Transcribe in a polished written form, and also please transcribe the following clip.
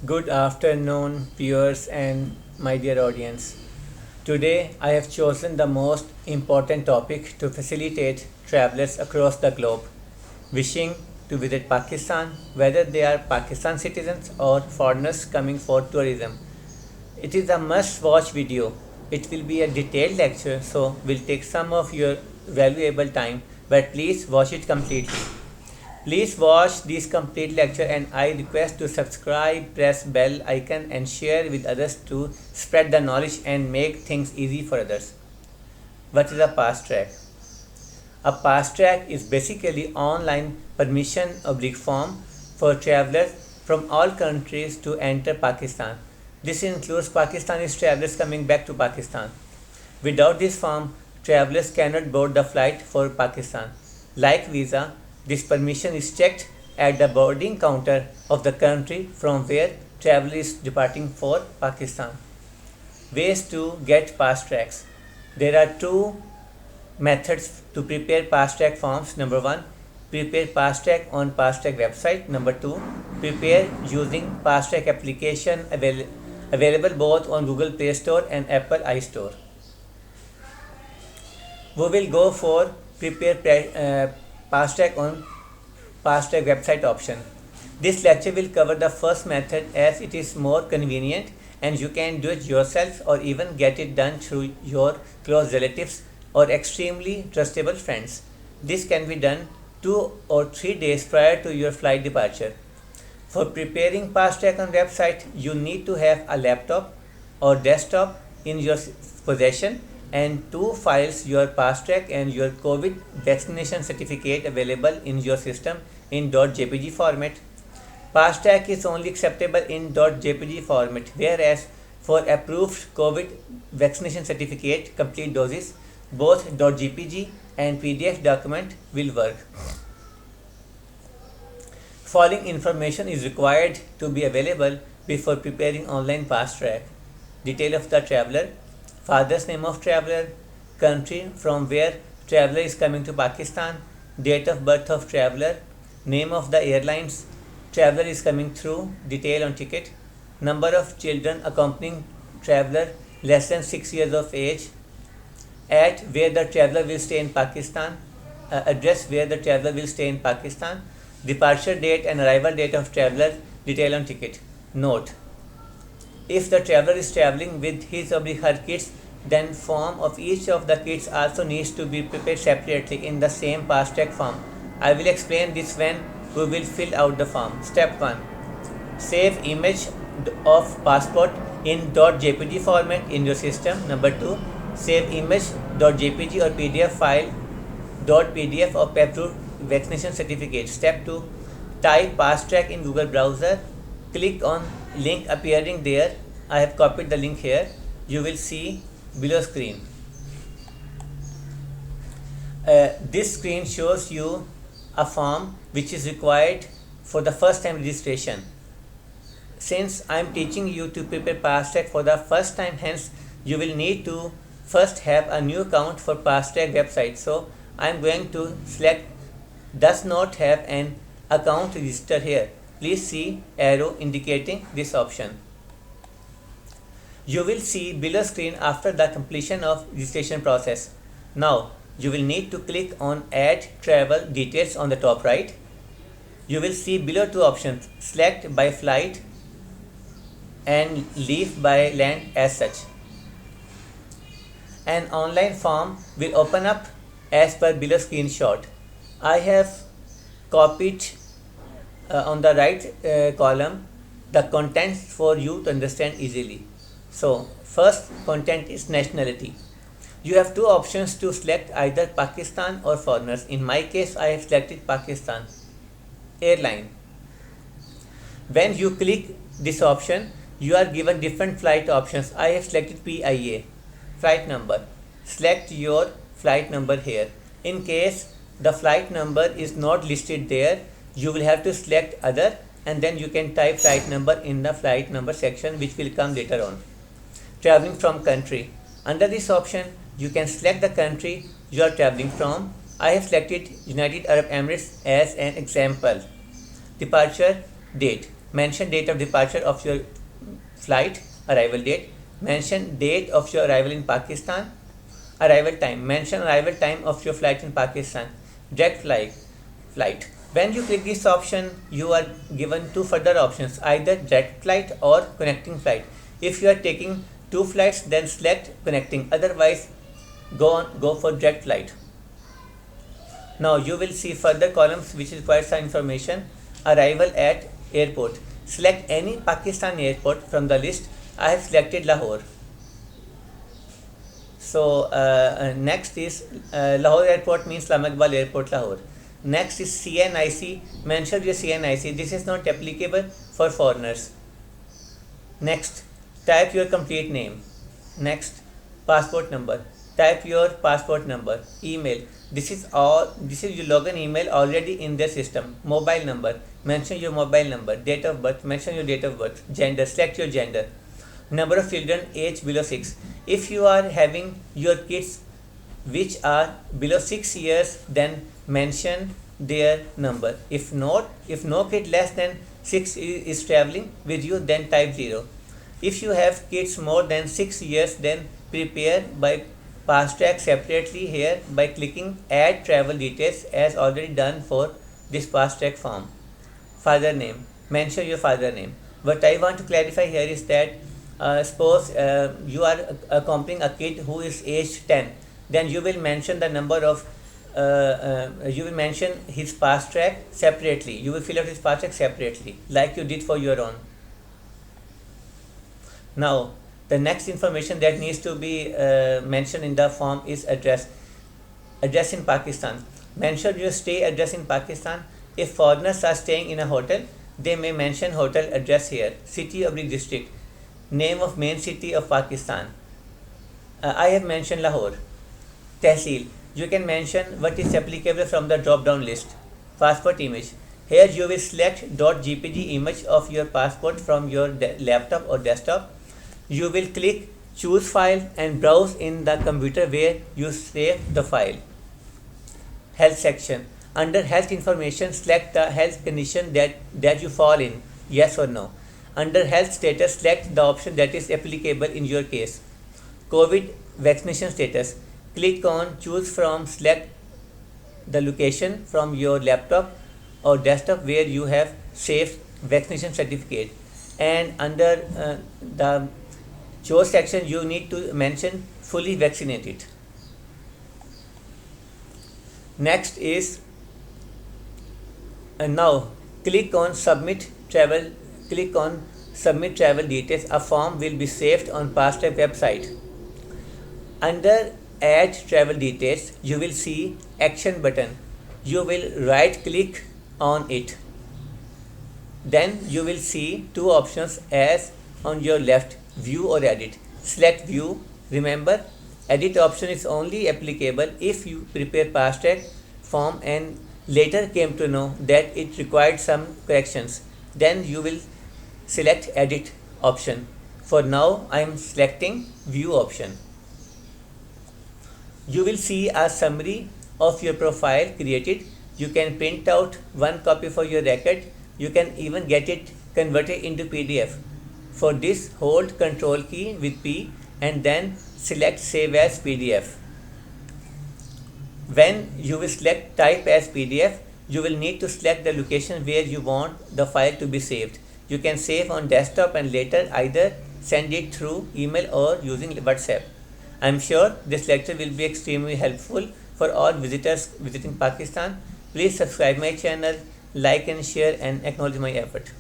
Good afternoon, viewers and my dear audience. Today I have chosen the most important topic to facilitate travelers across the globe wishing to visit Pakistan, whether they are Pakistan citizens or foreigners coming for tourism. It is a must-watch video. It will be a detailed lecture, so will take some of your valuable time, but please watch it completely. Please watch this complete lecture and I request to subscribe, press bell icon and share with others to spread the knowledge and make things easy for others. What is a Passtrack? A Passtrack is basically online permission form for travelers from all countries to enter Pakistan. This includes Pakistani travelers coming back to Pakistan. Without this form, travelers cannot board the flight for Pakistan. Like visa, this permission is checked at the boarding counter of the country from where traveler is departing for Pakistan. Ways to get Passtracks. There are two methods to prepare Passtrack forms. Number 1, prepare Passtrack on Passtrack website. Number 2, prepare using Passtrack application available both on Google Play Store and Apple iStore. We will go for prepare Passtrack on Passtrack website option. This lecture will cover the first method as it is more convenient and you can do it yourself or even get it done through your close relatives or extremely trustable friends. This can be done 2 or 3 days prior to your flight departure. For preparing Passtrack on website, you need to have a laptop or desktop in your possession and 2 files, your Passtrack and your COVID vaccination certificate available in your system in .jpg format. Passtrack is only acceptable in .jpg format, whereas for approved COVID vaccination certificate complete doses, both .jpg and PDF document will work. Following information is required to be available before preparing online Passtrack. Detail of the traveler, father's name of traveler, country from where traveler is coming to Pakistan, date of birth of traveler, name of the airlines traveler is coming through, detail on ticket, number of children accompanying traveler less than 6 years of age, at where the traveler will stay in Pakistan, address where the traveler will stay in Pakistan, departure date and arrival date of traveler, detail on ticket. Note: if the traveler is traveling with his or her kids, then form of each of the kids also needs to be prepared separately in the same Passtrack form. I will explain this when we will fill out the form. Step 1. Save image of passport in .jpg format in your system. Number 2. Save image .jpg or PDF file .pdf of approved vaccination certificate. Step 2. Type Passtrack in Google browser. Click on link appearing there. I have copied the link here. You will see below screen. This screen shows you a form which is required for the first time registration. Since I am teaching you to prepare Passtrack for the first time, hence you will need to first have a new account for Passtrack website. So I am going to select does not have an account registered here. Please see arrow indicating this option. You will see below screen after the completion of registration process. Now you will need to click on add travel details on the top right. You will see below 2 options, select by flight and leave by land as such. An online form will open up as per below screenshot. I have copied on the right column the contents for you to understand easily. So first content is nationality. You have 2 options to select, either Pakistan or foreigners. In my case I have selected Pakistan. Airline. When you click this option, you are given different flight options. I have selected PIA. Flight number. Select your flight number here. In case the flight number is not listed there, you will have to select other and then you can type flight number in the flight number section, which will come later on. Traveling from country. Under this option, you can select the country you are traveling from. I have selected United Arab Emirates as an example. Departure date. mention date of departure of your flight, arrival date, mention date of your arrival in Pakistan, arrival time, mention arrival time of your flight in Pakistan, direct flight. When you click this option, you are given two further options, either direct flight or connecting flight. If you are taking two flights, then select connecting, otherwise go for direct flight. Now you will see further columns which require some information. Arrival at airport. Select any Pakistan airport from the list. I have selected Lahore. So next is Lahore airport means Islamabad airport, Lahore. Next is CNIC. Mention your CNIC. This is not applicable for foreigners. Next, type your complete name. Next, passport number. Type your passport number. Email. This is your login email already in their system. Mobile number. Mention your mobile number. Date of birth. Mention your date of birth. Gender. Select your gender. Number of children, age below 6. If you are having your kids which are below 6 years, then mention their number. If no kid less than 6 is traveling with you, then type 0. If you have kids more than 6 years, then prepare by Passtrack separately here by clicking add travel details as already done for this Passtrack form. Father name. Mention your father name. What I want to clarify here is that suppose you are accompanying a kid who is age 10, then you will mention the number of you will mention his Passtrack separately. You will fill out his Passtrack separately like you did for your own. Now the next information that needs to be mentioned in the form is address. Address in Pakistan. Mention your stay address in Pakistan. If foreigners are staying in a hotel, they may mention hotel address here. City or district. Name of main city of Pakistan. I have mentioned Lahore. Tehsil. You can mention what is applicable from the drop down list. Passport image. Here you will select .jpg image of your passport from your laptop or desktop. You will click choose file and browse in the computer where you save the file. Health section. Under health information, select the health condition that you fall in, yes or no. Under health status, select the option that is applicable in your case. COVID vaccination status. Click on choose from, select the location from your laptop or desktop where you have saved vaccination certificate. And under the choose section, you need to mention fully vaccinated. Next is now click on submit travel. Click on submit travel details. A form will be saved on Passtrack website. Under add travel details, you will see action button. You will right click on it. Then you will see two options as on your left, view or edit. Select view. Remember, edit option is only applicable if you prepare Passtrack form and later came to know that it required some corrections. Then you will select edit option. For now, I am selecting view option. You will see a summary of your profile created. You can print out one copy for your record. You can even get it converted into PDF. For this, hold Ctrl key with P and then select Save as PDF. When you will select Type as PDF, you will need to select the location where you want the file to be saved. You can save on desktop and later either send it through email or using WhatsApp. I am sure this lecture will be extremely helpful for all visitors visiting Pakistan. Please subscribe my channel, like and share and acknowledge my effort.